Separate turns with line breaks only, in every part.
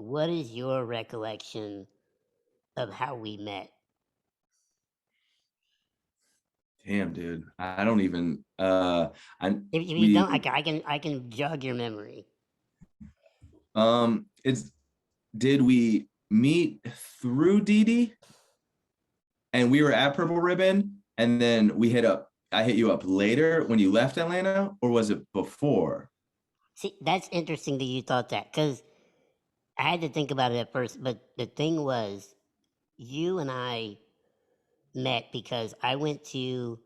what is your recollection of how we met?
Damn, dude. I don't even I
If you
we
don't, I can jog your memory.
it's did we meet through Didi and we were at Purple Ribbon and then I hit you up later when you left Atlanta, or was it before?
See, that's interesting that you thought that because I had to think about it at first. But the thing was, you and I met because I went to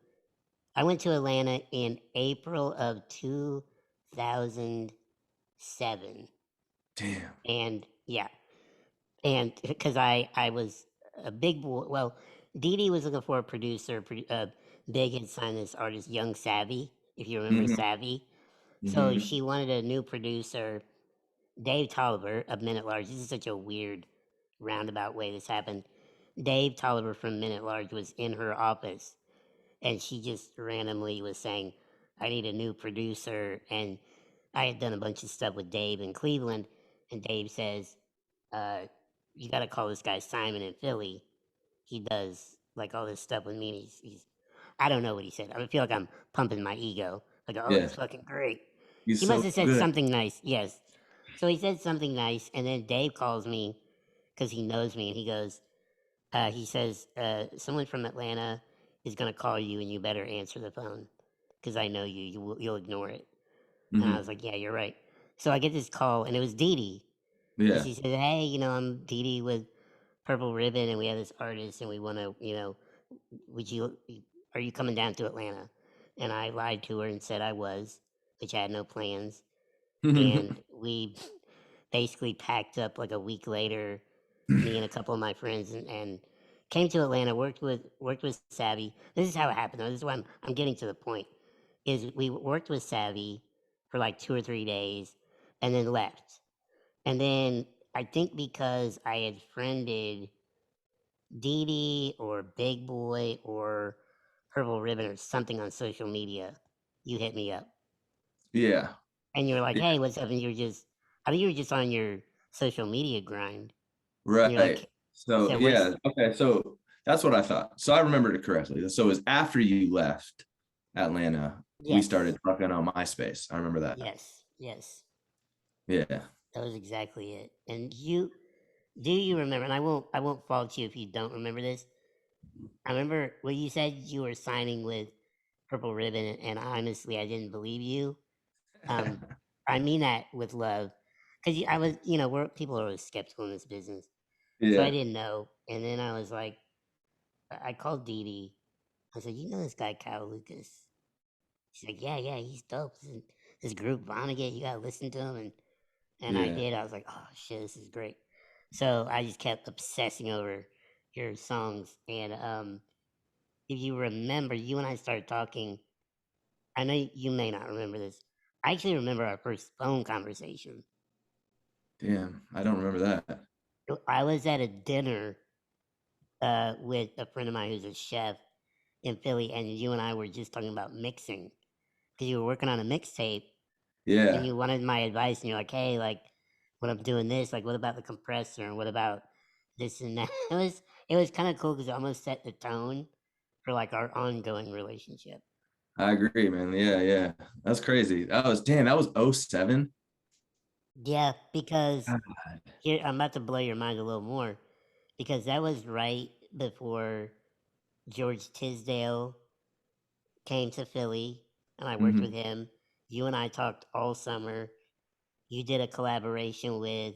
Atlanta in April of 2007,
Damn.
and yeah, and because I was a big boy. Well, Dee Dee was looking for a producer. Big had signed this artist, Young Savvy, if you remember
Hmm.
Savvy. So
Hmm.
she wanted a new producer, Dave Tolliver of Men at Large. This is such a weird roundabout way this happened. Dave Tolliver from Men at Large was in her office, and she just randomly was saying, "I need a new producer." And I had done a bunch of stuff with Dave in Cleveland, and Dave says, uh, "You got to call this guy Simon in Philly. He does like all this stuff with me." And he's I don't know what he said. I feel like I'm pumping my ego. Like, oh,
Yeah.
he's fucking great.
He's
He must
so
have said
good.
something nice. Yes. So he said something nice, and then Dave calls me because he knows me, and he says, someone from Atlanta is going to call you, and you better answer the phone because I know you. You'll ignore it. And I was
Hmm.
like, yeah, you're right. So I get this call, and it was Dee Dee. And
Yeah.
she said, hey, I'm Dee Dee with Purple Ribbon, and we have this artist, and we want to, would you, are you coming down to Atlanta? And I lied to her and said I was, which I had no plans. And we basically packed up like a week later, me and a couple of my friends, and came to Atlanta. Worked with Savvy. This is how it happened. Though. This is why I'm getting to the point. Is we worked with Savvy for like 2 or 3 days, and then left. And then I think because I had friended Dee Dee or Big Boy or Purple Ribbon or something on social media, you hit me up
Yeah.
and you were like,
Yeah.
"Hey, what's up?" And I think you were just on your social media grind, and you're
Right.
like,
So
"So
yeah,
where's
okay. So that's what I thought. So I remembered it correctly. So it was after you left Atlanta, we
yes,
started talking on MySpace. I remember that.
yes, yes."
Yeah.
That was exactly it. And do you remember? And I won't fault you if you don't remember this. I remember when you said you were signing with Purple Ribbon, and honestly, I didn't believe you. Um, I mean that with love, because I was, people are always skeptical in this business, so I
Yeah.
didn't know. And then I was like, I called Dee Dee. I said, "You know this guy Kyle Lucas?" She's like, "Yeah, yeah, he's dope. This group Vonnegutt, you gotta listen to him." And I
Yeah.
did. I was like, "Oh shit, this is great." So I just kept obsessing over your songs. And if you remember, you and I started talking. I know you may not remember this. I actually remember our first phone conversation.
Damn. I don't remember that.
I was at a dinner with a friend of mine who's a chef in Philly, and you and I were just talking about mixing because you were working on a mixtape, and
Yeah.
you wanted my advice, and you're like, "Hey, like, when I'm doing this, like, what about the compressor, and what about this and that?" It was kind of cool because it almost set the tone for like our ongoing relationship.
I agree, man. Yeah, yeah. That's crazy. That was '07.
Yeah, because
God.
here I'm about to blow your mind a little more because that was right before George Tisdale came to Philly, and I worked with
Hmm.
him. You and I talked all summer. You did a collaboration with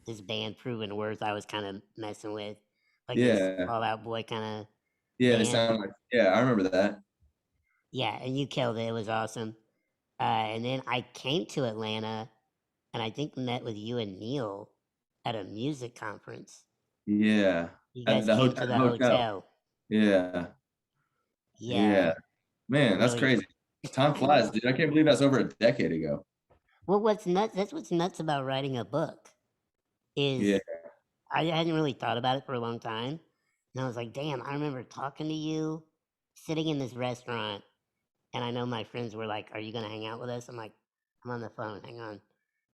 this band, Proven Worth. I was kind of messing with, like this
Yeah.
Fall Out Boy kind of
Yeah, they
band.
sound like, yeah, I remember that.
Yeah, and you killed it. It was awesome. And then I came to Atlanta, and I think met with you and Neil at a music conference.
Yeah.
You
At
guys came to
at
the
the hotel.
hotel.
Yeah. Yeah.
Yeah,
Man, that's
really.
crazy. Time
I know.
flies, dude. I can't believe that's over a decade ago.
Well, what's nuts? That's what's nuts about writing a book
Yeah.
is I hadn't really thought about it for a long time, and I was like, "Damn!" I remember talking to you, sitting in this restaurant, and I know my friends were like, "Are you gonna hang out with us?" I'm like, "I'm on the phone. Hang on."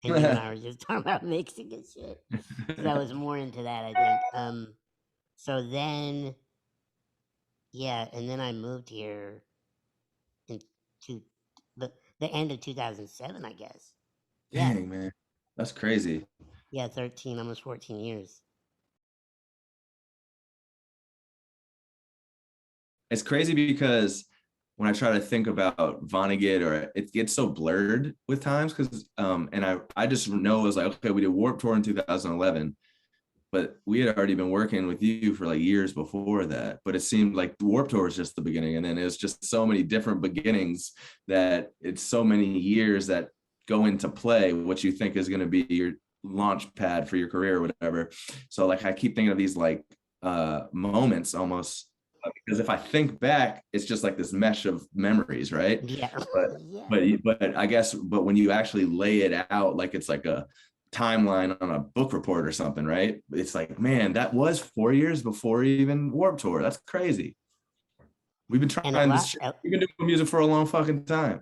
and you and I were just talking about mixing and shit because I was more into that, I think. So then, yeah, and then I moved here in two, the the end of 2007, I guess. Yeah,
Dang, man. That's crazy.
yeah, 13, almost 14 years.
It's crazy because when I try to think about Vonnegutt, or it gets so blurred with times because and I just know it was like, okay, we did Warp Tour in 2011, but we had already been working with you for like years before that. But it seemed like Warp Tour was just the beginning, and then it's just so many different beginnings that it's so many years that go into play what you think is going to be your launch pad for your career or whatever. So like I keep thinking of these like moments almost, because if I think back, it's just like this mesh of memories, right?
Yeah,
But
yeah,
but I guess but when you actually lay it out like it's like a timeline on a book report or something, right? It's like, man, that was 4 years before even Warp Tour. That's crazy. We've been
and a
trying this
lot.
shit. We've been doing music for a long fucking time.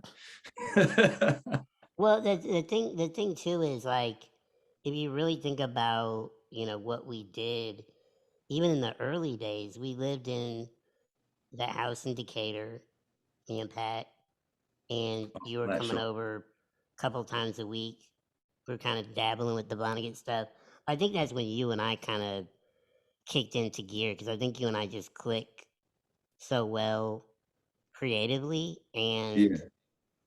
Well, the thing too is like, if you really think about what we did, even in the early days, we lived in that house in Decatur, and Pat, and you were
Not
coming
sure.
over a couple times a week. We were kind of dabbling with the Vonnegut stuff. I think that's when you and I kind of kicked into gear because I think you and I just click so well creatively and
Yeah.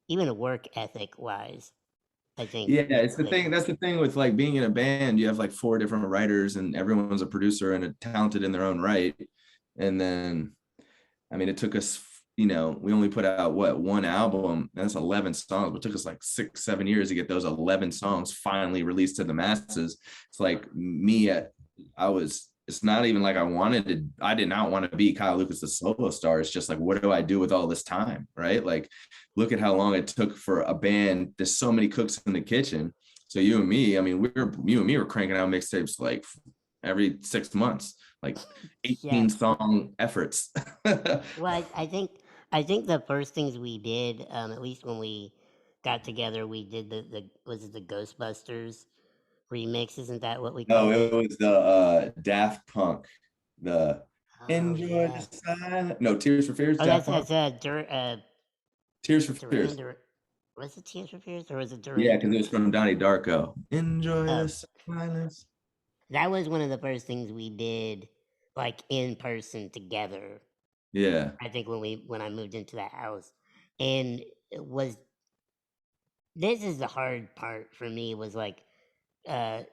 even work ethic wise. I think
Yeah,
we
it's the thing.
clicked.
That's the thing with like being in a band. You have like four different writers, and everyone's a producer and a talented in their own right. And then, I mean, it took us, we only put out what, one album. That's 11 songs, but it took us like 6, 7 years to get those 11 songs finally released to the masses. It's like me at, I was. It's not even like I wanted to. I did not want to be Kyle Lucas, the solo star. It's just like, what do I do with all this time, right? Like, look at how long it took for a band. There's so many cooks in the kitchen. So you and me, I mean, you and me were cranking out mixtapes like every 6 months, like
Yeah.
18 song efforts.
Well, I think the first things we did, at least when we got together, we did the was it the Ghostbusters remix? Isn't that what we
No,
called
it
it?
was the Daft Punk, the
Oh
Enjoy the
yeah.
Silence. No, Tears for Fears,
Oh,
Daft
that's
Punk.
that's
Tears for
Duran
Fears.
Duran. Was it Tears for Fears or was it
Yeah,
Duran
because it was
Duran?
from Donnie Darko. Enjoy
Oh,
the silence.
that was one of the first things we did, like in person together.
Yeah.
I think when I moved into that house, and it was this is the hard part for me was like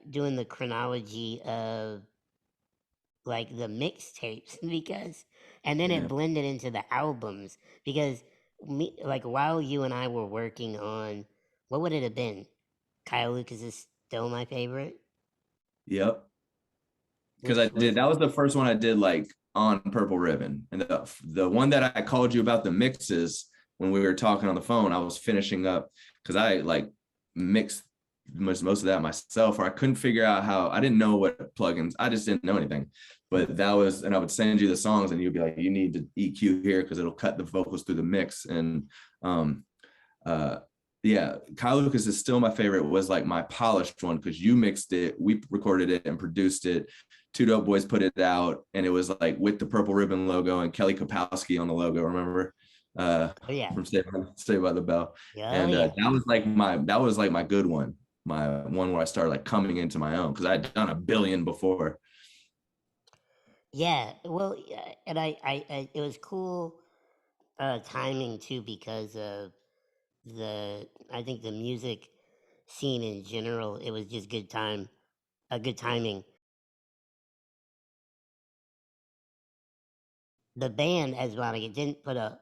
doing the chronology of like the mixtapes because and then it
Yeah.
blended into the albums because me like while you and I were working on what would it have been? Kyle Lucas is still my favorite,
Yep. Because I
which
did,
was
that was the first one I did like on Purple Ribbon. And the one that I called you about the mixes when we were talking on the phone, I was finishing up because I like mixed most of that myself, or I couldn't figure out how. I didn't know what plugins, I just didn't know anything. But that was, and I would send you the songs and you'd be like, you need to EQ here because it'll cut the vocals through the mix. And um uh yeah, Kyle Lucas is still my favorite. Was like my polished one because you mixed it, we recorded it and produced it. Two Dope Boys put it out, and it was like with the Purple Ribbon logo and Kelly Kapowski on the logo. Remember? Uh,
oh yeah,
from Saved by the Bell,
oh
and
yeah,
that was like my good one, my one where I started like coming into my own because I'd done a billion before.
yeah. Well, yeah, and I it was cool timing too because of the I think the music scene in general. It was just a good timing. The band as well, like, it didn't put a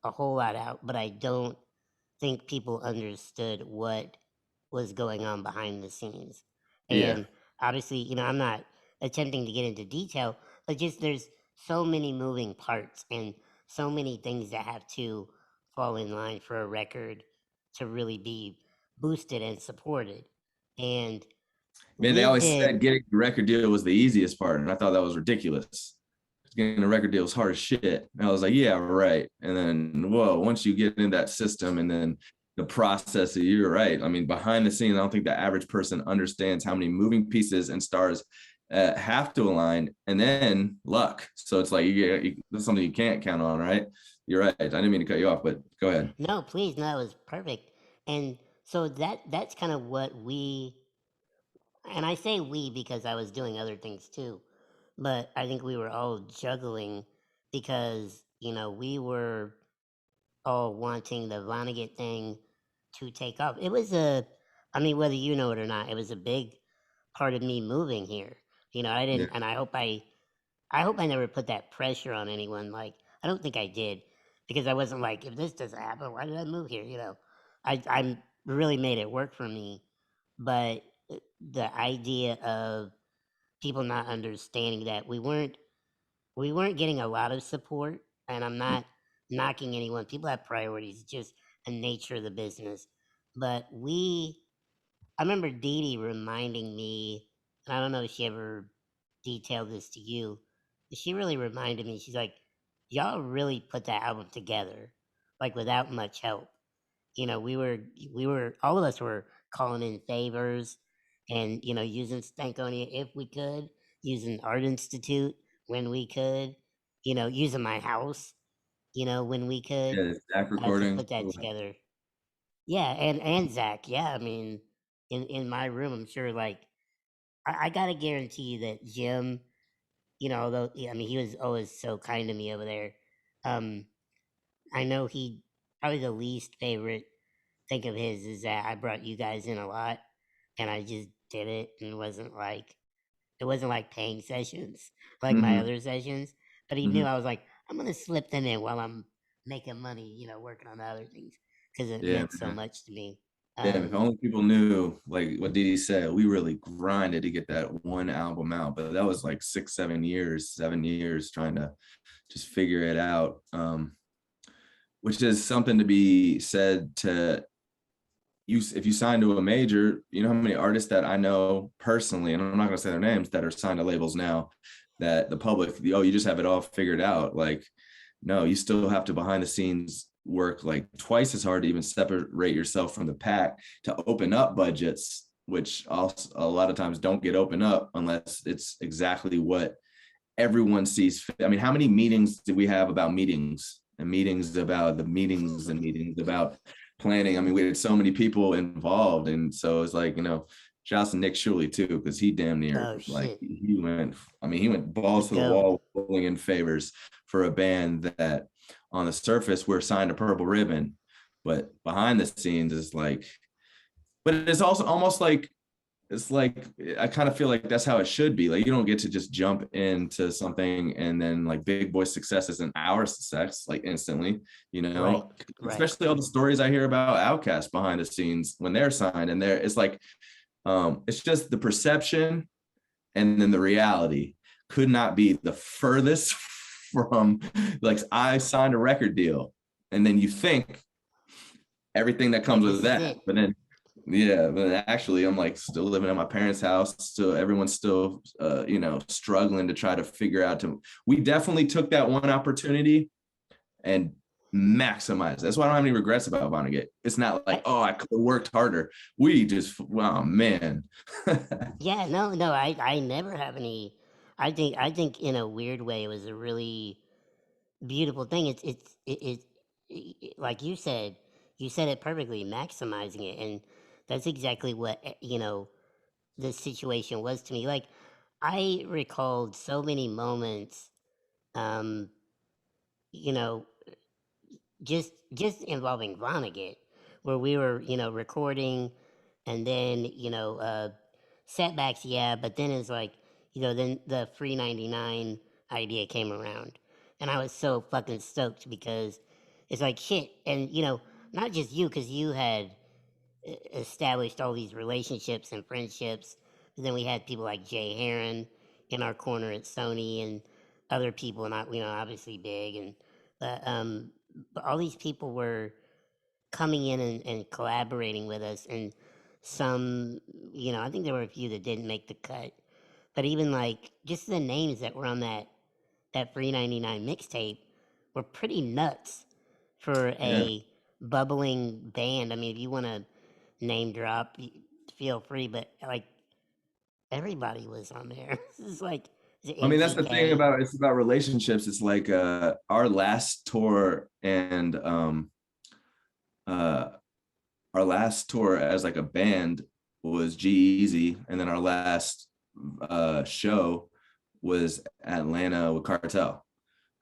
whole lot out, but I don't think people understood what was going on behind the scenes.
Yeah,
And obviously, I'm not attempting to get into detail, but just there's so many moving parts and so many things that have to fall in line for a record to really be boosted and supported. And
man, they
we
always
did,
said getting the record deal was the easiest part, and I thought that was ridiculous. Getting a record deal is hard as shit. And I was like, yeah, right. And then, whoa, once you get in that system, and then the process. You're right. I mean, behind the scenes, I don't think the average person understands how many moving pieces and stars have to align, and then luck. So it's like that's something you can't count on, right? You're right. I didn't mean to cut you off, but go ahead.
No, please, no, it was perfect. And so that's kind of what we, and I say we because I was doing other things too, but I think we were all juggling because, we were all wanting the Vonnegutt thing to take off. It was I mean, whether you know it or not, it was a big part of me moving here. I
Yeah.
didn't, and I hope I never put that pressure on anyone. Like, I don't think I did, because I wasn't like, if this doesn't happen, why did I move here? I really made it work for me, but the idea of people not understanding that we weren't getting a lot of support, and I'm not knocking anyone. People have priorities, it's just a nature of the business. But I remember Dee Dee reminding me, and I don't know if she ever detailed this to you, but she really reminded me. She's like, "Y'all really put that album together, like without much help. We were all of us were calling in favors, and using Stankonia if we could, using Art Institute when we could, using my house, when we could,
Yeah, Zach
to
recording.
put that together." Yeah, and Zach. Yeah, I mean, in my room, I'm sure. Like, I gotta guarantee you that Jim, although I mean he was always so kind to me over there. Um, I know he probably the least favorite thing of his is that I brought you guys in a lot, and I just did it, and it wasn't like paying sessions like my
Mm-hmm.
other sessions. But he knew
Mm-hmm.
I was like, I'm gonna slip them in while I'm making money, working on the other things because it
Yeah,
meant so
man.
much to me.
Damn, if
Um,
only people knew, like what Didi said, we really grinded to get that one album out. But that was like 6, 7 years, 7 years trying to just figure it out. Which is something to be said to you. If you sign to a major, you know how many artists that I know personally, and I'm not gonna say their names, that are signed to labels now, that the public, oh, you just have it all figured out. Like, no, you still have to behind the scenes work like twice as hard to even separate yourself from the pack to open up budgets, which also a lot of times don't get opened up unless it's exactly what everyone sees fit. I mean, how many meetings did we have about meetings and meetings about the meetings and meetings about planning? I mean, we had so many people involved. And so it's like, shouts to Nick Shuley too, because he damn near
oh
like
shit,
he went
the
balls to the
goat.
wall pulling in favors for a band that on the surface we're signed to Purple Ribbon, but behind the scenes is like, but it's also almost like it's like I kind of feel like that's how it should be. Like you don't get to just jump into something and then like Big Boy success isn't our success like instantly,
Right, right.
especially all the stories I hear about Outcast behind the scenes when they're signed and it's like it's just the perception and then the reality could not be the furthest from like I signed a record deal and then you think everything that
Like,
comes
this
with
is
that,
it.
but then yeah, but actually, I'm like still living at my parents' house. Still, everyone's still, struggling to try to figure out. We definitely took that one opportunity and maximized. That's why I don't have any regrets about Vonnegut. It's not like,
I,
oh, I could have worked harder. We just, wow, man.
yeah, no, I never have any. I think in a weird way, it was a really beautiful thing. Like you said it perfectly, maximizing it, and that's exactly what the situation was to me. Like, I recalled so many moments, um, you know, just involving Vonnegut, where we were, recording, and then setbacks, yeah, but then it's like, then the free 99 idea came around, and I was so fucking stoked because it's like shit, and not just you, because you had established all these relationships and friendships. But then we had people like Jay Heron in our corner at Sony, and other people, not obviously big, and but all these people were coming in and collaborating with us, and some, I think there were a few that didn't make the cut, but even like just the names that were on that free 99 mixtape were pretty nuts for
Yeah.
bubbling band. I mean, if you want to name drop, feel free. But like everybody was on there. It's like is it
I mean, that's the thing
MGK?
about it's about relationships. It's like our last tour and uh our last tour as like a band was G-Eazy, and then our last show was Atlanta with Cartel.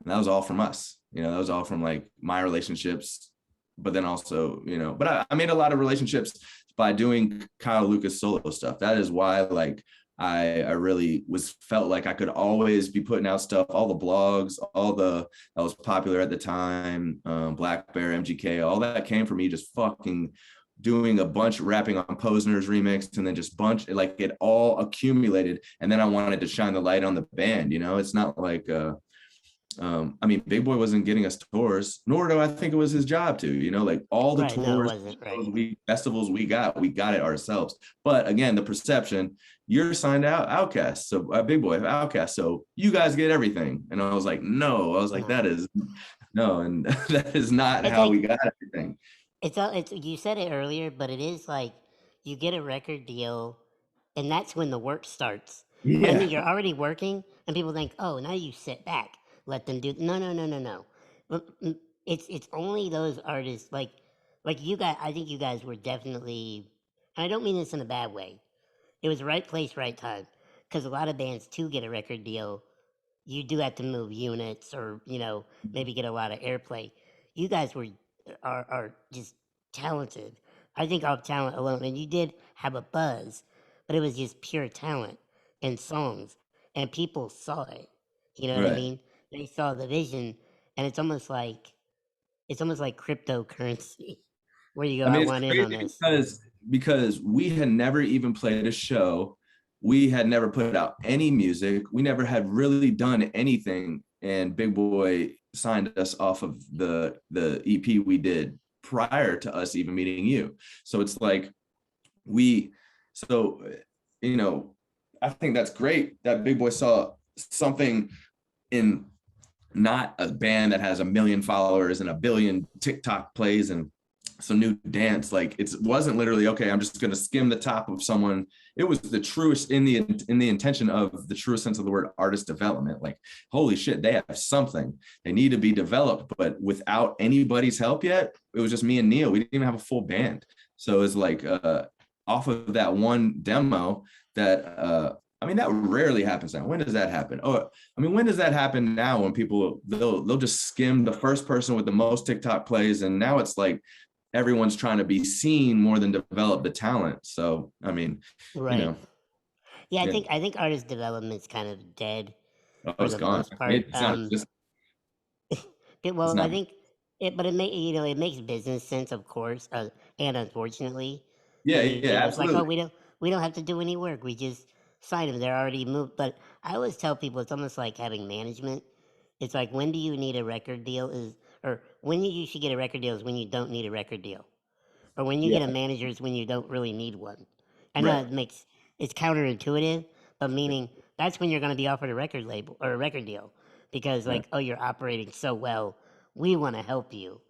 And that was all from us. You know, that was all from like my relationships, but then also, you know, but I made a lot of relationships by doing Kyle Lucas solo stuff. That is why like I really was felt like I could always be putting out stuff, all the blogs, all the that was popular at the time, Black Bear, MGK, all that came from me just fucking doing a bunch, rapping on Posner's remix, and then just bunch like it all accumulated. And then I wanted to shine the light on the band. You know, it's not like I mean, Big Boy wasn't getting us tours, nor do I think it was his job to, you know, like all the
Right? No, it
tours,
wasn't.
shows
Right.
festivals we got it ourselves. But again, the perception, you're signed out Outcast, so Big Boy Outcast, so you guys get everything. And I was like, no, I was like,
No.
that is no, and that is not
It's
how we
like
got everything.
it's you said it earlier, but it is like you get a record deal, and that's when the work starts. But I
Yeah,
mean, you're already working, and people think, oh, now you sit back, let them do. No, no, no, no, no. It's only those artists like you guys. I think you guys were definitely. I don't mean this in a bad way. It was right place, right time. Because a lot of bands to get a record deal, you do have to move units or maybe get a lot of airplay. You guys are just talented. I think off talent alone, and you did have a buzz, but it was just pure talent and songs, and people saw it. You know what I
right.
mean? They saw the vision, and it's almost like cryptocurrency, where you go,
I
I
mean, it's
want in on
crazy
this.
because we had never even played a show. We had never put out any music. We never had really done anything. And Big Boy signed us off of the EP we did prior to us even meeting you. So it's like we so you know, I think that's great that Big Boy saw something in not a band that has a million followers and a billion TikTok plays and some new dance. Like it wasn't literally okay. I'm just going to skim the top of someone. It was the truest in the intention of the truest sense of the word artist development. Like holy shit, they have something. They need to be developed, but without anybody's help yet, it was just me and Neil. We didn't even have a full band, so it's like off of that one demo that I mean, that rarely happens now. When does that happen? Oh, I mean, when does that happen now when people they'll just skim the first person with the most TikTok plays, and now it's like everyone's trying to be seen more than develop the talent. So, I mean, you
Right.
know,
Yeah, I
yeah,
think I think artist development's kind of dead
oh,
for
it's
the
gone.
most
I mean,
part.
it's not just it's
Well, I
not
think but it makes business sense, of course, and unfortunately,
yeah, yeah,
it's like, oh,
absolutely.
we don't have to do any work. We just sign them. They're already moved. But I always tell people it's almost like having management. It's like when do you need a record deal or when you should get a record deal is when you don't need a record deal, or when you
Yeah,
get a manager is when you don't really need one. I know
right.
it's counterintuitive, but meaning that's when you're going to be offered a record label or a record deal because
Yeah.
like, oh, you're operating so well, we want to help you.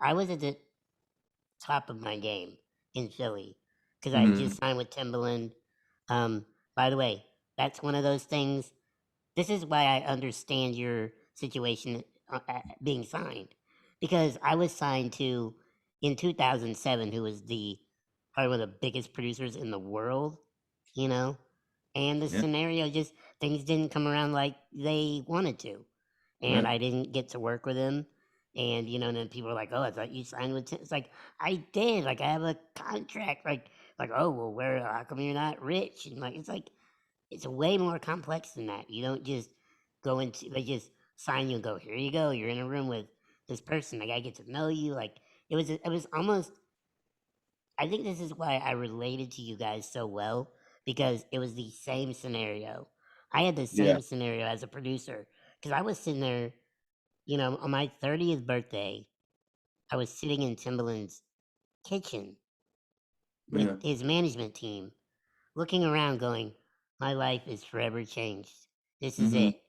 I was at the top of my game in Philly because I
Mm-hmm.
just signed with Timbaland. By the way, that's one of those things. This is why I understand your situation being signed because I was signed to in 2007, who was the probably one of the biggest producers in the world, you know, and the
Yeah.
scenario just things didn't come around like they wanted to, and
Right.
I didn't get to work with him. And and then people were like, "Oh, I thought you signed with." It's like I did. Like I have a contract. Like oh well, where? How come you're not rich? And like it's way more complex than that. You don't just go into they just sign you and go, here you go. You're in a room with this person. Like I get to know you. Like it was almost. I think this is why I related to you guys so well because it was the same scenario. I had the
Yeah.
same scenario as a producer because I was sitting there, on my 30th birthday. I was sitting in Timbaland's kitchen with
Yeah.
his management team, looking around, going, "My life is forever changed. This is
Mm-hmm.
it.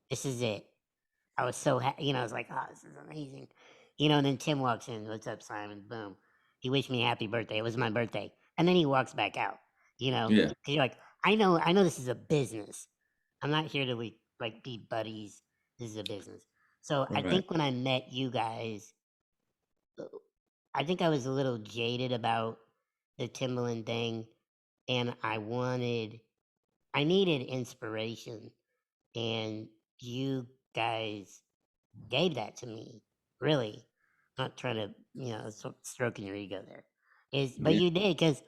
This is it." I was so happy, I was like, "Oh, this is amazing," and then Tim walks in, "What's up, Simon?" Boom. He wished me happy birthday. It was my birthday, and then he walks back out.
Yeah.
'Cause you're like, I know this is a business. I'm not here to like be buddies. This is a business. So I
Right.
think when I met you guys, I think I was a little jaded about the Timbaland thing, and I needed inspiration, and you guys gave that to me. Really, not trying to, stroking your ego there. But
Yeah.
you did because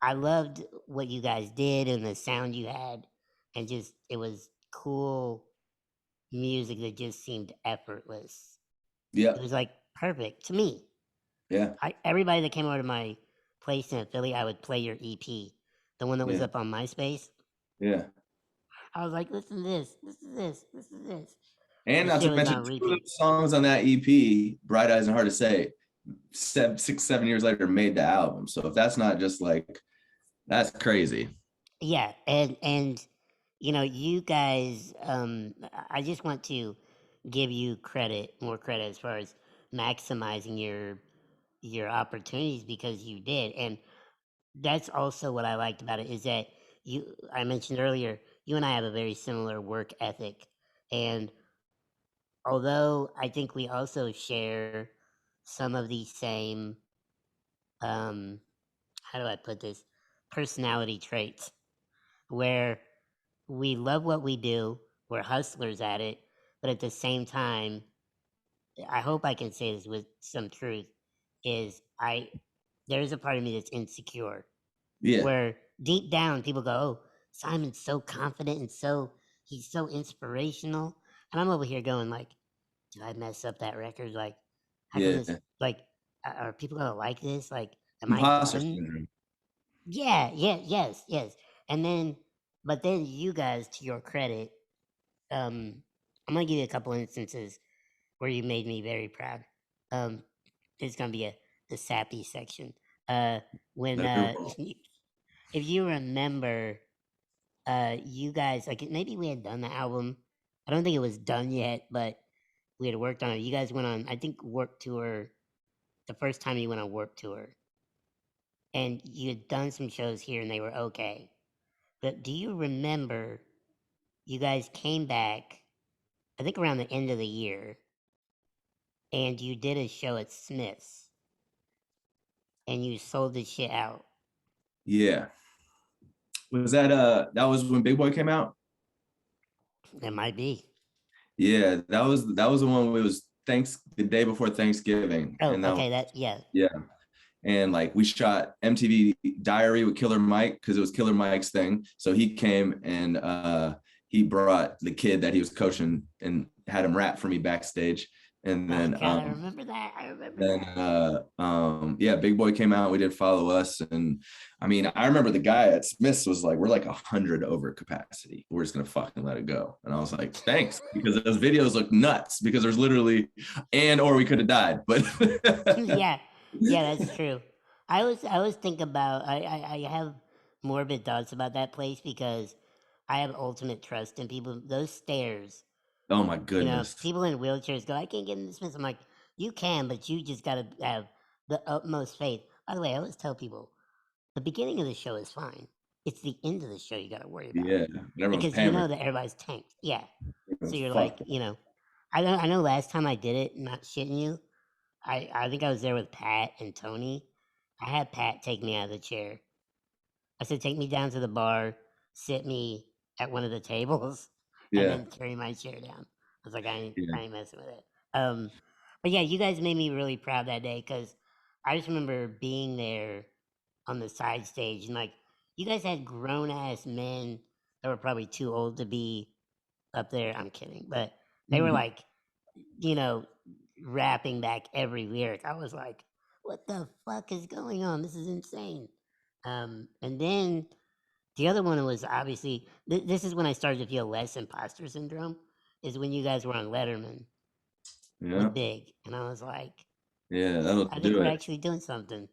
I loved what you guys did and the sound you had, and just it was cool music that just seemed effortless.
Yeah.
It was like perfect to me.
Yeah.
Everybody that came over to my place in Philly, I would play your EP, the one that was
Yeah.
up on MySpace.
Yeah.
I was like, listen to this, listen to this, listen to this.
And
The
not
shit
to
was
mention
on
two of the
repeat.
songs on that EP, Bright Eyes and Hard to Say, 7 years later made the album. So if that's not just like, that's crazy.
Yeah, and you guys, I just want to give you more credit as far as maximizing your opportunities because you did, and that's also what I liked about it is that I mentioned earlier, you and I have a very similar work ethic, and although I think we also share some of the same, um, how do I put this, personality traits, where we love what we do, we're hustlers at it, but at the same time, I hope I can say this with some truth, is there's a part of me that's insecure,
Yeah.
where deep down people go, "Oh, Simon's so confident and he's so inspirational," and I'm over here going like, "Did I mess up that record? Like, how come
Yeah.
this? Like, are people gonna like this? Like, am I
Imposter
done?"
syndrome.
Yeah, yeah, yes, yes. And then, but then you guys, to your credit, I'm gonna give you a couple instances where you made me very proud. Um, there's gonna be the sappy section. When
There we
if you remember, you guys like maybe we had done the album. I don't think it was done yet, but we had worked on it. You guys went on, I think, Warp Tour. The first time you went on Warp Tour, and you had done some shows here, and they were okay. But do you remember you guys came back? I think around the end of the year, and you did a show at Smith's, and you sold the shit out.
Yeah. Was that was when Big Boy came out?
It might be.
Yeah, that was the one where it was the day before Thanksgiving.
Oh,
And that was
okay. That yeah.
yeah. And like we shot MTV Diary with Killer Mike because it was Killer Mike's thing. So he came and he brought the kid that he was coaching and had him rap for me backstage. And
Oh
then
God, I remember that. I remember
then
that.
yeah, Big Boy came out, we did Follow Us. And I mean, I remember the guy at Smith's was like, we're like 100 over capacity, we're just gonna fucking let it go. And I was like, thanks, because those videos look nuts, because there's literally, and or we could have died, but
Yeah, yeah, that's true. I was thinking about I have morbid thoughts about that place because I have ultimate trust in people. Those stairs,
oh my goodness.
people in wheelchairs go, I can't get in this mess. I'm like, you can, but you just gotta have the utmost faith. By the way, I always tell people the beginning of the show is fine. It's the end of the show you gotta worry about.
Yeah, everyone's
Because you
hammered.
know that everybody's tanked. Yeah. So
Everyone's
you're like,
fucked.
I know last time I did it, not shitting you, I think I was there with Pat and Tony. I had Pat take me out of the chair. I said, take me down to the bar, sit me at one of the tables, and
Yeah,
then carry my chair down. I was like,
yeah,
I ain't messing with it. But yeah, you guys made me really proud that day because I just remember being there on the side stage and like you guys had grown ass men that were probably too old to be up there. I'm kidding, but they were like, you know, rapping back every lyric. I was like, what the fuck is going on? This is insane. And then the other one was obviously this is when I started to feel less imposter syndrome. Is when you guys were on Letterman
yeah,
with Big, and I was like,
yeah. That'll
I think
do
we're
it.
actually doing something.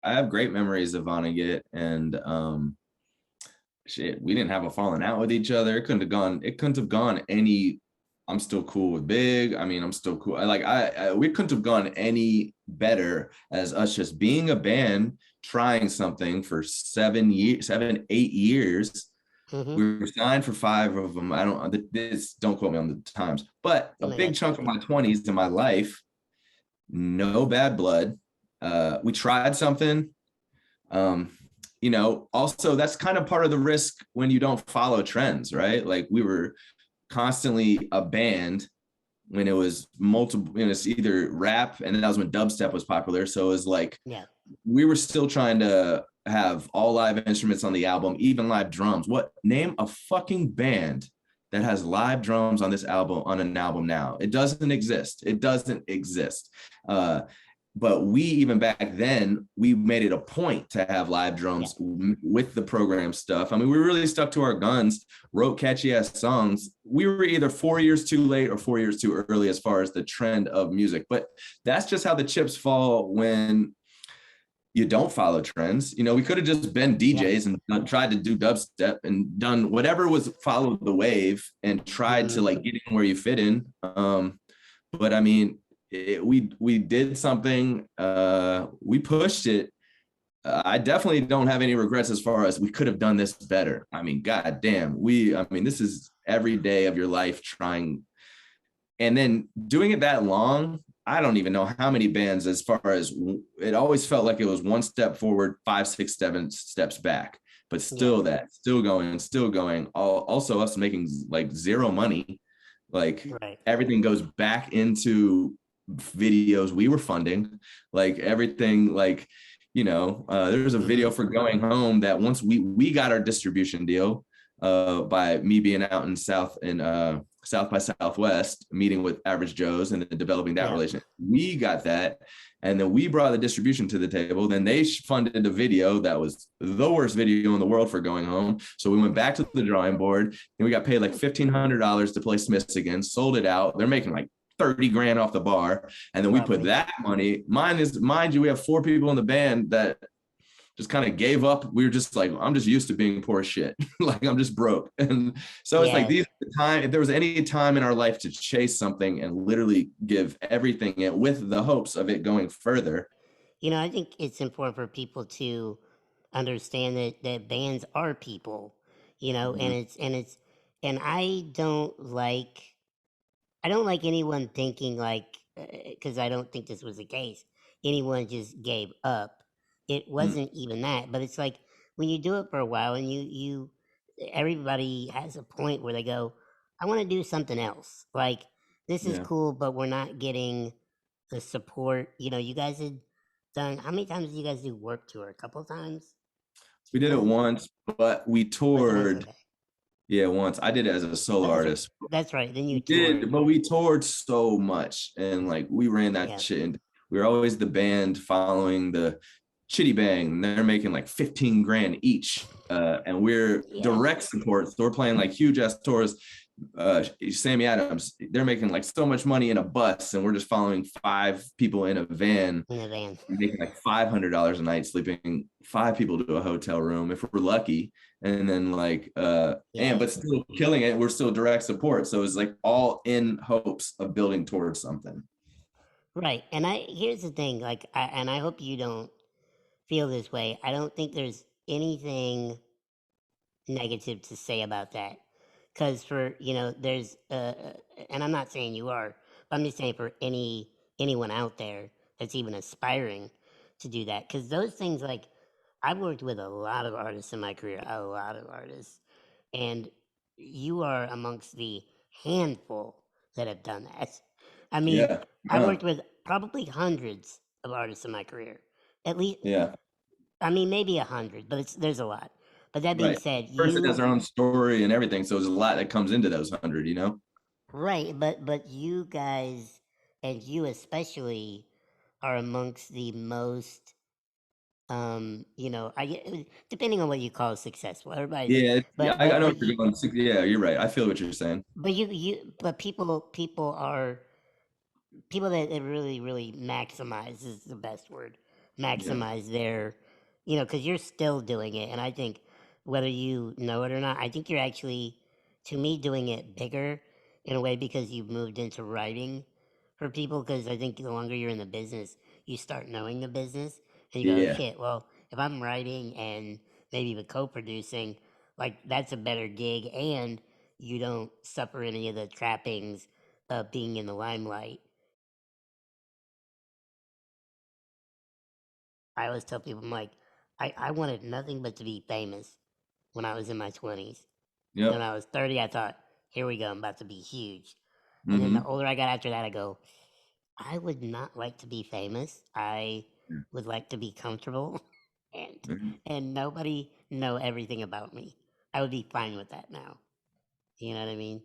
I have great memories of Vonnegutt, and shit, we didn't have a falling out with each other. It couldn't have gone any. I'm still cool with Big. I mean, I'm still cool. We couldn't have gone any better as us just being a band, trying something for 7 years, 8 years.
Mm-hmm.
We were signed for 5 of them. I don't, this, don't quote me on the times, but
I
a
mean,
big
that's
chunk of
good.
my 20s in my life, no bad blood. We tried something. Um, also that's kind of part of the risk when you don't follow trends, right? Like we were constantly a band when it was multiple, it's either rap, and then that was when dubstep was popular. So it was like
Yeah.
we were still trying to have all live instruments on the album, even live drums. What name a fucking band that has live drums on this album on an album now? It doesn't exist. It doesn't exist. But we even back then we made it a point to have live
Yeah.
drums with the program stuff. I mean, we really stuck to our guns, wrote catchy ass songs. We were either 4 years too late or 4 years too early as far as the trend of music, but that's just how the chips fall when you don't follow trends. We could have just been
Yeah.
DJs and tried to do dubstep and done whatever was followed the wave and tried to
Mm-hmm.
like get in where you fit in. But I mean, we did something. We pushed it. I definitely don't have any regrets as far as we could have done this better. I mean, god damn, I mean, this is every day of your life trying, and then doing it that long. I don't even know how many bands, as far as it always felt like it was one step forward, 5, 6, 7 steps back, but
Yeah.
still going. Also, us making like zero money, like
Right.
everything goes back into videos we were funding, like everything, like there's a
Mm-hmm.
video for Going Home that once we got our distribution deal, by me being out in South by Southwest, meeting with Average Joe's and then developing that
Yeah.
relationship. We got that. And then we brought the distribution to the table. Then they funded a video that was the worst video in the world for Going Home. So we went back to the drawing board and we got paid like $1,500 to play Smiths again, sold it out. They're making like 30 grand off the bar. And then we put
Probably.
that money. Mind you, we have 4 people in the band that just kind of gave up. We were just like, I'm just used to being poor shit. Like I'm just broke. And so it's like
Yeah.
these time, if there was any time in our life to chase something and literally give everything in with the hopes of it going further.
I think it's important for people to understand that bands are people,
Mhm.
and I don't like anyone thinking like, because I don't think this was the case. Anyone just gave up. It
Mm,
wasn't even that, but it's like when you do it for a while and everybody has a point where they go, I want to do something else. Like this is
yeah.
cool, but we're not getting the support. You guys had done, how many times did you guys do Work Tour? A couple times?
We did it
Once?
once, but we
Was it once?
toured.
Okay.
Yeah, once. I did it as a solo
That's right.
artist.
That's right. Then you
We did,
toured.
but we toured so much and like we ran that
Yeah.
shit. And we were always the band following the Chitty Bang. And they're making like 15 grand each. And we're
Yeah.
direct support. So we're playing like huge ass tours. Sammy Adams, they're making like so much money in a bus, and we're just following 5 people in a van,
In the van.
making like $500 a night, sleeping 5 people to a hotel room if we're lucky. And then like
Yeah.
but still killing it. We're still direct support. So it's like all in hopes of building towards something.
Right. And here's the thing, like, and I hope you don't feel this way. I don't think there's anything negative to say about that. Because there's, and I'm not saying you are, but I'm just saying for anyone out there that's even aspiring to do that. Because those things, like, I've worked with a lot of artists in my career, a lot of artists, and you are amongst the handful that have done that. I mean,
Yeah.
I've
Yeah.
worked with probably hundreds of artists in my career. At least,
Yeah.
I mean, maybe 100, but there's a lot. But that being
Right.
said,
Person has
you
their own story and everything. So there's a lot that comes into those 100.
right, but you guys and you especially are amongst the most depending on what you call successful. Everybody's
Yeah,
but
I
but
know
but
what you're
you
going. Yeah, you're right. I feel what you're saying.
but you but people are people that really really maximize is the best word.
Yeah.
Maximize their because you're still doing it, and I think whether you know it or not. I think you're actually, to me, doing it bigger in a way because you've moved into writing for people. Because I think the longer you're in the business, you start knowing the business and you go, oh
Yeah.
shit, well, if I'm writing and maybe even co producing, like that's a better gig and you don't suffer any of the trappings of being in the limelight. I always tell people, I'm like, I wanted nothing but to be famous when I was in my 20s. And when
Yep.
I was 30, I thought, here we go, I'm about to be huge. And then the
Mm-hmm.
older I got after that, I go, I would not like to be famous. I would like to be comfortable and
Mhm.
and nobody know everything about me. I would be fine with that now. You know what I mean?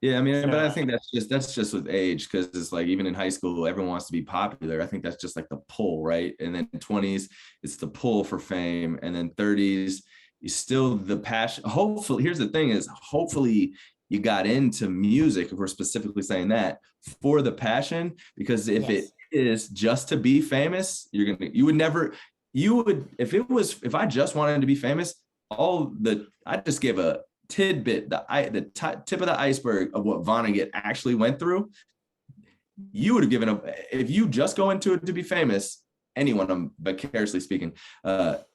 Yeah, I mean,
So
but I think that's just with age, because it's like even in high school, everyone wants to be popular. I think that's just like the pull, right? And then 20s, it's the pull for fame, and then 30s, you still the passion. Hopefully, here's the thing: is hopefully you got into music, if we're specifically saying that, for the passion, because if it
yes,
is just to be famous, you would never, you would, if I just wanted to be famous, I just give a tidbit, tip of the iceberg of what Vonnegutt actually went through. You would have given up if you just go into it to be famous. Anyone, I'm vicariously speaking,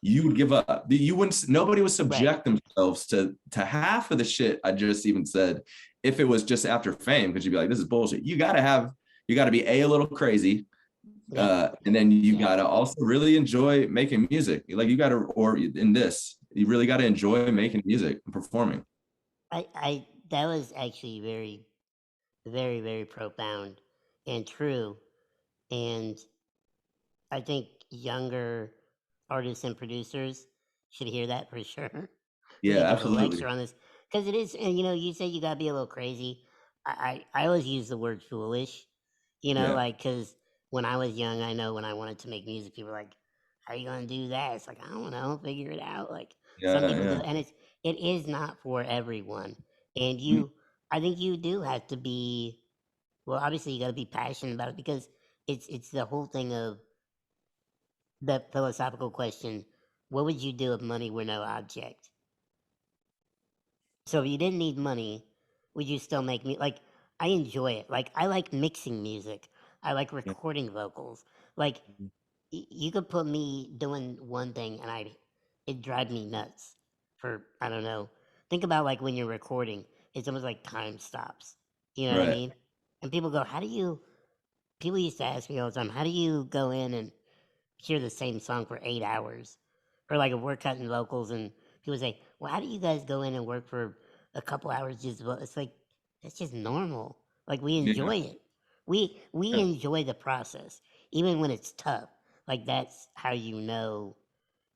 you would give up. You wouldn't. Nobody would
right.
subject themselves to half of the shit I just even said. If it was just after fame, because you'd be like, this is bullshit. You got to be a little crazy,
Yep.
and then you
Yep.
gotta also really enjoy making music. Like you gotta, or in this, you really gotta enjoy making music and performing.
I that was actually very, very, very profound and true. And I think younger artists and producers should hear that for sure. We
Yeah,
could give a lecture
absolutely.
on this because it is, and you say you gotta be a little crazy. I always use the word foolish,
Yeah,
like because when I was young, I know when I wanted to make music, people were like, "How you gonna do that?" It's like I don't know, figure it out. Like some
yeah,
people do,
yeah.
and it is not for everyone. And
Mm,
I think you do have to be. Well, obviously, you got to be passionate about it because it's the whole thing of the philosophical question, what would you do if money were no object? So if you didn't need money, would you still make me like I enjoy it. Like I like mixing music. I like
yeah.
recording vocals. Like you could put me doing one thing and it drive me nuts for I don't know. Think about like when you're recording, it's almost like time stops. You know what I
Right.
mean? And people go, how do you people used to ask me all the time, how do you go in and hear the same song for 8 hours? Or like if we're cutting vocals and people say, well, how do you guys go in and work for a couple hours just it's like that's just normal. Like we
Yeah.
enjoy it. We
Yeah.
enjoy the process, even when it's tough. Like that's how you know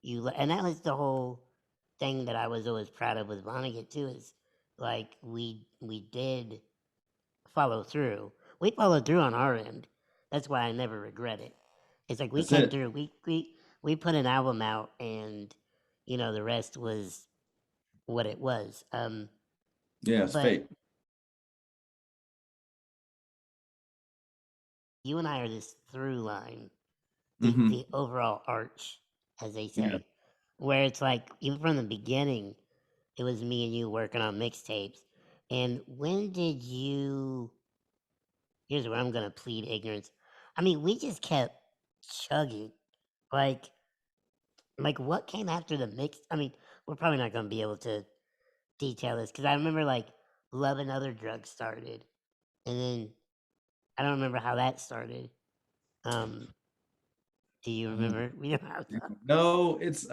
and that was the whole thing that I was always proud of with Vonnegut too, is like we did follow through. We followed through on our end. That's why I never regret it. It's like we
That's
came
it.
through. We put an album out, and the rest was what it was.
Yeah, it's
But
fate.
you and I are this through line,
Hmm.
the overall arch, as they
Yeah.
say, where it's like even from the beginning, it was me and you working on mixtapes. And when did you? Here's where I'm gonna plead ignorance. I mean, we just kept chugging. Like what came after the mix? I mean, we're probably not gonna be able to detail this because I remember like Love and Other Drugs started, and then I don't remember how that started. Um, do you remember? We don't have to.
No, it's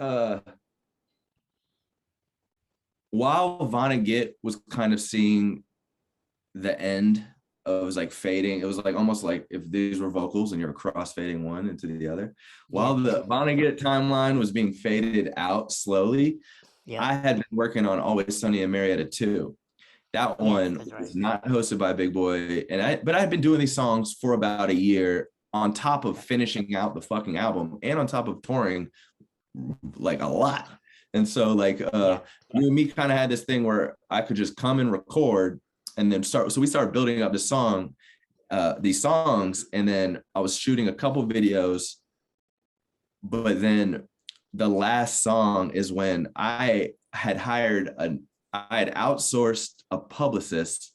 while Vonnegut was kind of seeing the end of, it was like fading. It was like almost like if these were vocals and you're crossfading one into the other.
Yeah.
While the Vonnegut timeline was being faded out slowly,
Yep.
I had been working on Always Sunny in Marietta too. That
Yes,
one
that's right.
was not hosted by Big Boy, but I had been doing these songs for about a year on top of
Yep.
finishing out the fucking album and on top of touring like a lot. And so like
Yeah.
you and me kind of had this thing where I could just come and record and then start. So we started building up these songs, and then I was shooting a couple videos, but then the last song is when had hired I had outsourced a publicist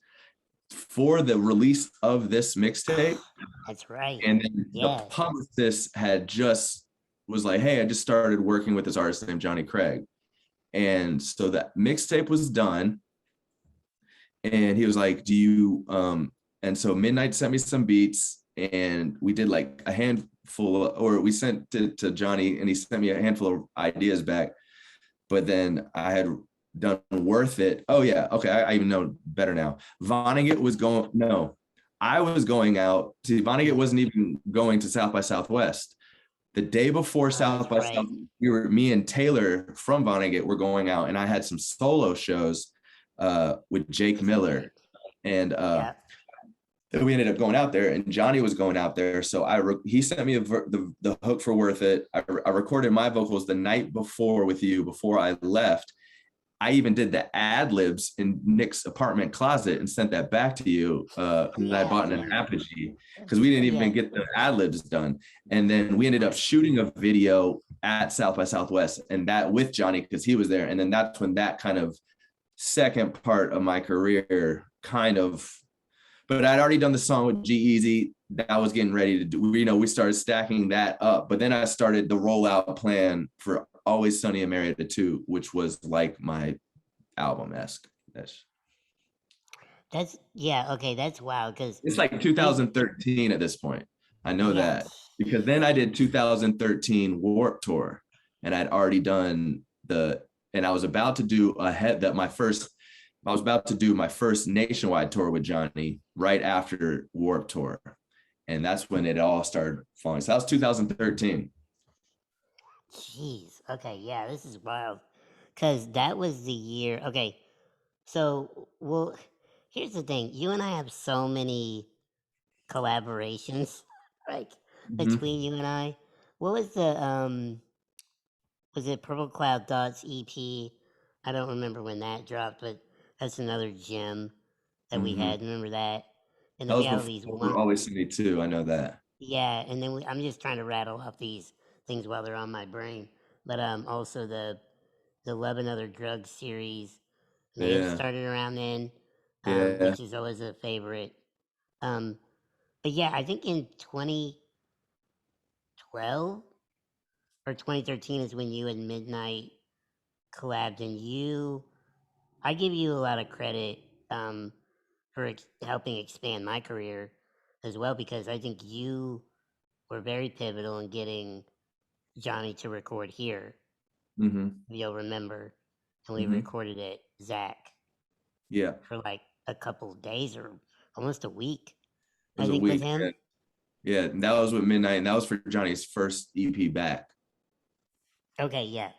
for the release of this mixtape.
That's right.
And then the
Yeah.
publicist had just was like, hey, I just started working with this artist named Johnny Craig. And so that mixtape was done. And he was like, do you and so Midnight sent me some beats and we did like a handful or we sent it to Johnny and he sent me a handful of ideas back. But then I had done Worth It. Oh yeah, okay, I even know better now. Vonnegutt was going, no, I was going out to Vonnegutt wasn't even going to South by Southwest. The day before South
That's
by
right.
South, me and Taylor from Vonnegutt were going out, and I had some solo shows with Jake
That's
Miller,
right.
and
Yeah.
we ended up going out there, and Johnny was going out there. So he sent me the hook for Worth It. I recorded my vocals the night before with you before I left. I even did the ad libs in Nick's apartment closet and sent that back to you because I
Yeah, I
bought an
remember.
Apogee because we didn't
Yeah.
even get the ad libs done. And then we ended up shooting a video at South by Southwest and that with Johnny because he was there. And then that's when that kind of second part of my career kind of, but I'd already done the song with G-Eazy. That was getting ready to do, we started stacking that up. But then I started the rollout plan for Always Sunny in Marietta 2, which was like my album-esque.
That's yeah. Okay, that's wild because
It's like
he's
2013 at this point. I know
yeah.
that because then I did 2013 Warped Tour and I'd already done and I was about to do I was about to do my first nationwide tour with Johnny right after Warped Tour. And that's when it all started falling. So that was 2013.
Jeez. Okay. Yeah. This is wild because that was the year. Okay. So well, here's the thing. You and I have so many collaborations, like
Mm-hmm.
between you and I. What was the was it Purple Cloud Thoughts EP? I don't remember when that dropped, but that's another gem that we
Mm-hmm.
had. Remember that? And
That
then we
was
have these
before
one,
Always Sunny too. I know that.
yeah. And then I'm just trying to rattle off these things while they're on my brain. But also the Love and Other Drugs series may have
Yeah.
started around then,
Yeah.
which is always a favorite. Um, but yeah, I think in 2012 or 2013 is when you and Midnight collabed, and I give you a lot of credit for helping expand my career as well because I think you were very pivotal in getting Johnny to record here.
Mm-hmm.
If you'll remember, and we
Mm-hmm.
recorded at Zach
Yeah.
for like a couple of days or almost a week,
It
I
was a
think, with
week.
him.
Yeah. Yeah. And that was with Midnight. And that was for Johnny's first EP back.
Okay, yeah,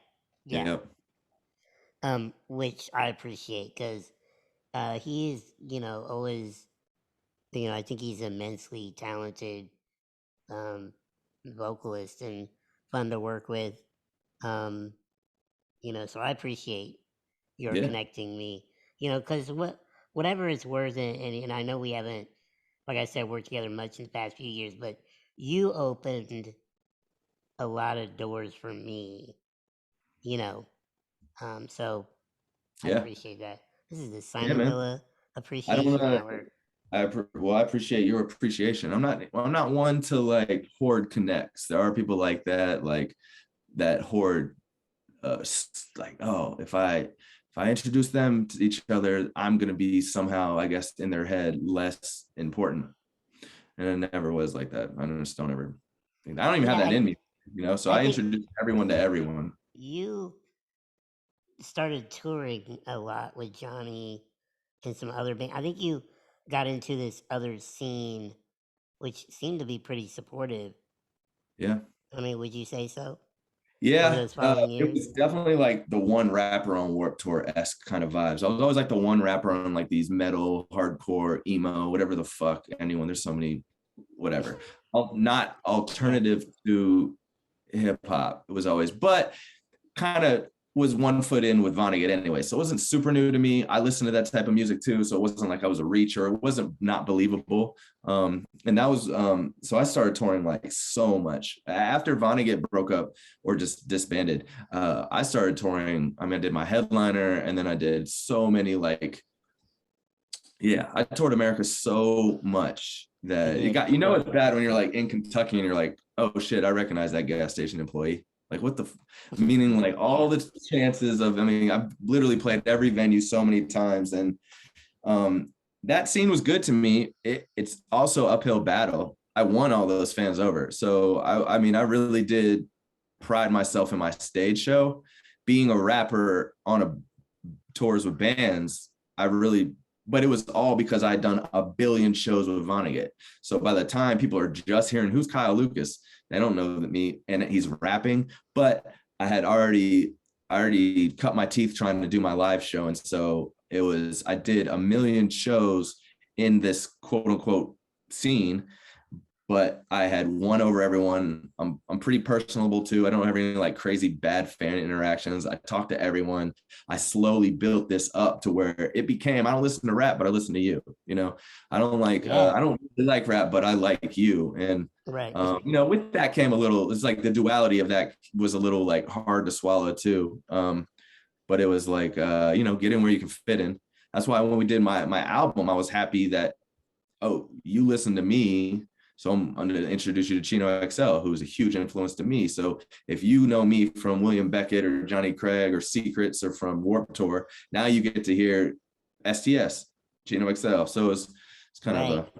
yeah.
Yeah.
Which I appreciate because he is, always, I think he's immensely talented um, vocalist and fun to work with. Um, so I appreciate your
Yeah.
connecting me. Because whatever it's worth, and I know we haven't, like I said, worked together much in the past few years, but you opened a lot of doors for me. You know, so I
Yeah.
appreciate that. This is the
Yeah,
Simon
man.
Villa
I don't
Appreciation
know.
Hour.
Well, I appreciate your appreciation. I'm not one to like hoard connects. There are people like that, that hoard, like, oh, if I introduce them to each other, I'm gonna be somehow, I guess, in their head less important. And it never was like that. I just don't ever. I don't even have
Yeah,
that in
I
me, So
I
I
think
introduce everyone to everyone.
you started touring a lot with Johnny and some other band. I think you got into this other scene, which seemed to be pretty supportive.
Yeah.
I mean, would you say so? Over
Yeah,
those following
it
years?
was definitely like the one rapper on Warped Tour-esque kind of vibes. I was always like the one rapper on like these metal, hardcore, emo, whatever the fuck anyone. There's so many, whatever. Not
Yeah.
alternative to hip hop. It was always, but kind of. was one foot in with Vonnegutt anyway, so it wasn't super new to me. I listened to that type of music too, so it wasn't like I was a reach or it wasn't not believable. And that was so I started touring like so much after Vonnegutt broke up or just disbanded. I started touring. I mean, I did my headliner, and then I did so many like yeah, I toured America so much
You
that it
did.
got, you know, it's bad when you're like in Kentucky and you're like, oh shit, I recognize that gas station employee. Like, what the, meaning like all
Yeah.
the chances of, I mean, I've literally played every venue so many times. And um, that scene was good to me. It's also uphill battle. I won all those fans over. So, I mean, I really did pride myself in my stage show. Being a rapper on a tours with bands, I really, but it was all because I'd done a billion shows with Vonnegut. So by the time people are just hearing who's Kyle Lucas, they don't know that me and he's rapping, but I had already cut my teeth trying to do my live show. And so it was, I did a million shows in this quote unquote scene, but I had won over everyone. I'm pretty personable too. I don't have any like crazy bad fan interactions. I talk to everyone. I slowly built this up to where it became, I don't listen to rap, but I listen to you. You know,
Yeah.
I don't really like rap, but I like you. And
Right.
you know, with that came a little, it's like the duality of that was a little like hard to swallow too. But it was like you know, get in where you can fit in. That's why when we did my album, I was happy that, oh, you listen to me. So I'm going to introduce you to Chino XL, who's a huge influence to me. So if you know me from William Beckett or Johnny Craig or Secrets or from Warped Tour, now you get to hear STS, Chino XL. So it's kind of
Right.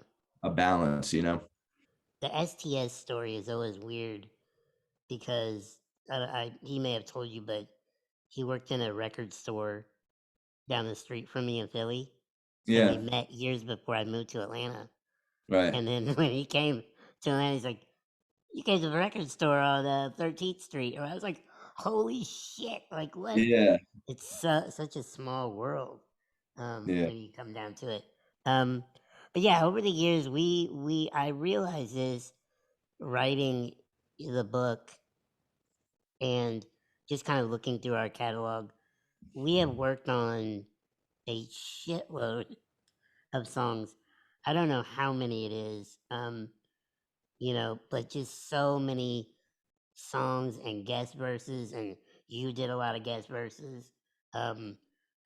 a balance, you know?
The STS story is always weird because he may have told you, but he worked in a record store down the street from me in Philly, and we
Yeah,
met years before I moved to Atlanta.
right.
And then when he came to Atlanta, he's like, "You came to the record store on 13th Street," or I was like, "Holy shit! Like what?"
Yeah,
It's such a small world
yeah.
when you come down to it. Um, but yeah, over the years, I realized this writing the book and just kind of looking through our catalog. We have worked on a shitload of songs. I don't know how many it is, but just so many songs and guest verses, and you did a lot of guest verses. Um,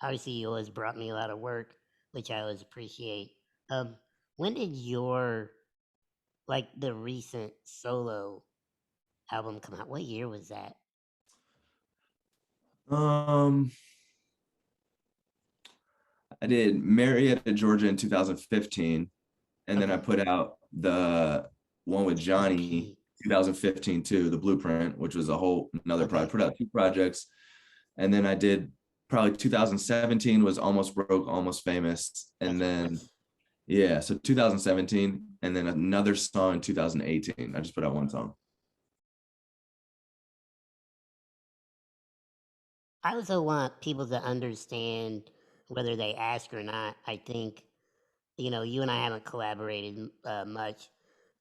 Obviously, you always brought me a lot of work, which I always appreciate. Um, when did your like the recent solo album come out? What year was that?
Um, I did Marietta, Georgia in 2015. And then I
Okay,
put out the one with Johnny
EP.
2015 too, the Blueprint, which was a whole another project.
Okay,
Put out two projects, and then I did probably 2017 was Almost Broke, Almost Famous, and
that's
then
nice.
yeah, so 2017, and then another song in 2018. I just put out one song.
I also want people to understand whether they ask or not. I think you and I haven't collaborated much,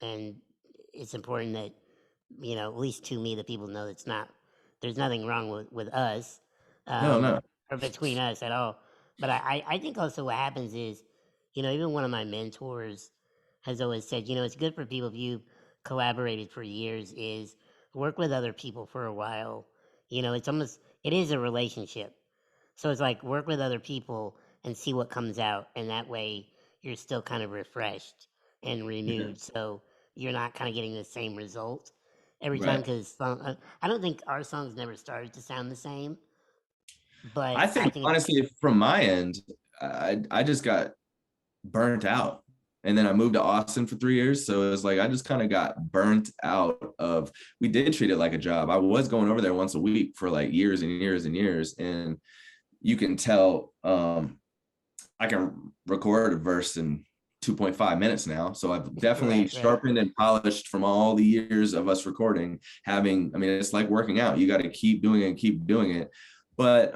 and it's important that at least to me, that people know it's not there's nothing wrong with us
No, no,
or between us at all. But I think also what happens is, even one of my mentors has always said, it's good for people if you collaborated for years is work with other people for a while. It is a relationship. So it's like work with other people and see what comes out, and that way you're still kind of refreshed and
yeah,
renewed. So you're not kind of getting the same result every time
right.
because I don't think our songs never started to sound the same,
I
but I
think
think it's
honestly, from my end, I just got burnt out. And then I moved to Austin for 3 years. So it was like I just kind of got burnt out of, we did treat it like a job. I was going over there once a week for like years and years and years. And you can tell I can record a verse in 2.5 minutes now. So I've definitely
right, right,
sharpened and polished from all the years of us recording. Having, I mean, it's like working out. You got to keep doing it and keep doing it. But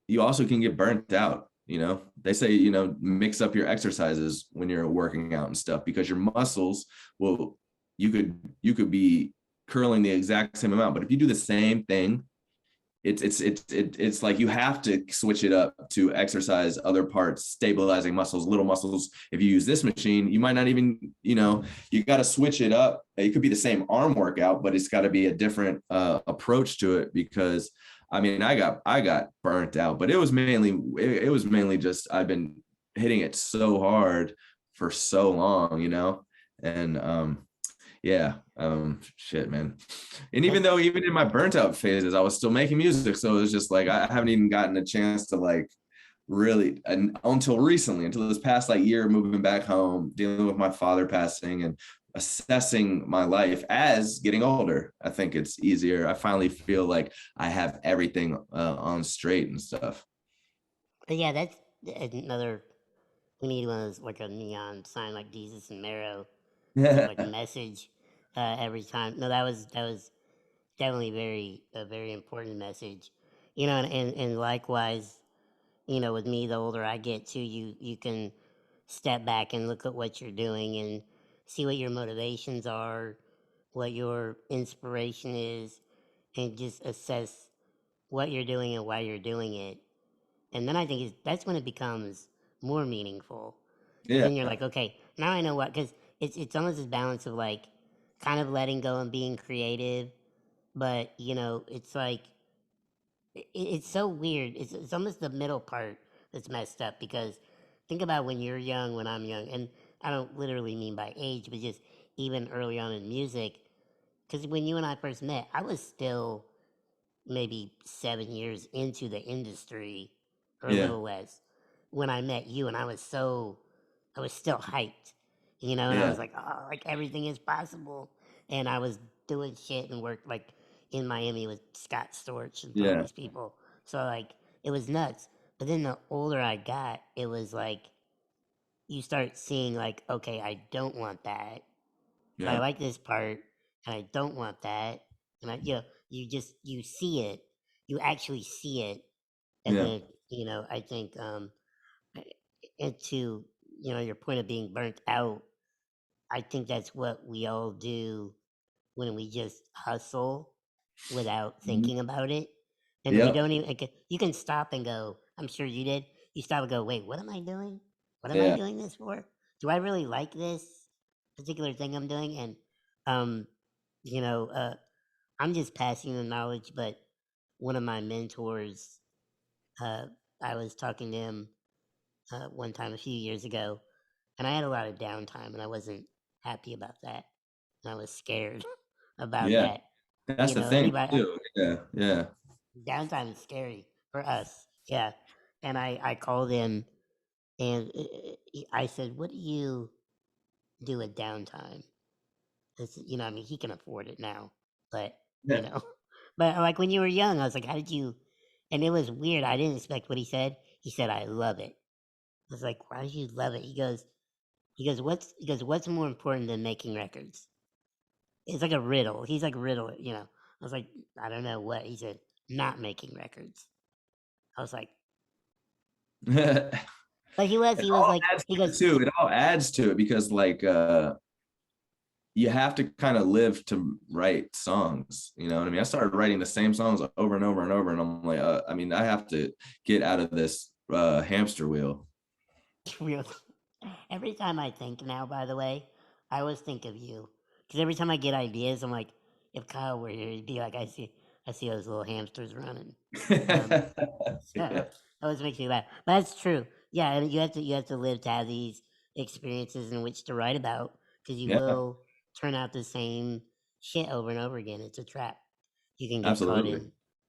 you also can get burnt out. You know, they say, you know, mix up your exercises when you're working out and stuff because your muscles will, you could be curling the exact same amount. But if you do the same thing it's like you have to switch it up to exercise other parts, stabilizing muscles, little muscles. If you use this machine, you might not even, you got to switch it up. It could be the same arm workout, but it's got to be a different approach to it, because I mean, I got burnt out, but it was mainly just I've been hitting it so hard for so long, and yeah, shit, man. And even
That's
though even in my burnt out phases, I was still making music, so it was just like I haven't even gotten a chance to like really, and until recently, until this past like year, moving back home, dealing with my father passing and assessing my life as getting older. I think it's easier. I finally feel like I have everything on straight and stuff.
yeah, that's another. We need one of those like a neon sign like Jesus and Marrow to have like a
Yeah,
message every time. No, that was definitely a very important message. And likewise, with me, the older I get too, you can step back and look at what you're doing and see what your motivations are, what your inspiration is, and just assess what you're doing and why you're doing it. And then I think that's when it becomes more meaningful, because
yeah,
then you're like, okay, now I know what. Because it's almost this balance of like kind of letting go and being creative, but it's like it's so weird. It's almost the middle part that's messed up, because think about when you're young, when I'm young, and I don't literally mean by age, but just even early on in music. Because when you and I first met, I was still maybe 7 years into the industry, or a
yeah,
little less, when I met you, and I was still hyped, and I
yeah,
was like, oh, like everything is possible, and I was doing shit and worked like in Miami with Scott Storch and all
yeah,
these people, so like it was nuts. But then the older I got, it was like you start seeing like, okay, I don't want that, but I
yeah,
like this part, and I don't want that, and you see it, you actually see it, and
yeah,
then I think and to your point of being burnt out, I think that's what we all do when we just hustle without
mhm,
thinking about it, and we
yep,
don't even. Like, you can stop and go. I'm sure you did. You stop and go. Wait, what am I doing? What am I
yeah,
doing this for? Do I really like this particular thing I'm doing? And um, you know, uh, I'm just passing the knowledge. But one of my mentors, uh, I was talking to him one time a few years ago, and I had a lot of downtime, and I wasn't happy about that, and I was scared about
yeah.
that.
That's the thing
Anybody,
too. Yeah, yeah,
downtime is scary for us. Yeah. And I called him, and I said, "What do you do at downtime?" This, I mean, he can afford it now, but
yeah,
but like when you were young, I was like, "How did you?" And it was weird. I didn't expect what he said. He said, "I love it." I was like, "Why do you love it?" What's more important than making records?" It's like a riddle. He's like riddle. I was like, "I don't know what." He said, "Not making records." I was like,
it
but he was
all
like,
adds
he
to it
goes,
too. It all adds to it because like you have to kind of live to write songs. You know what I mean? I started writing the same songs over and over and over, and I'm like, I mean, I have to get out of this hamster wheel.
real. Every time I think now, by the way, I always think of you, because every time I get ideas, I'm like, if Kyle were here, he'd be like, I see those little hamsters running. Um, so
Yeah,
it always makes me laugh. But that's true. Yeah, and you have to live to have these experiences in which to write about, because you
yeah,
will turn out the same shit over and over again. It's a trap. You can get caught
absolutely.
in.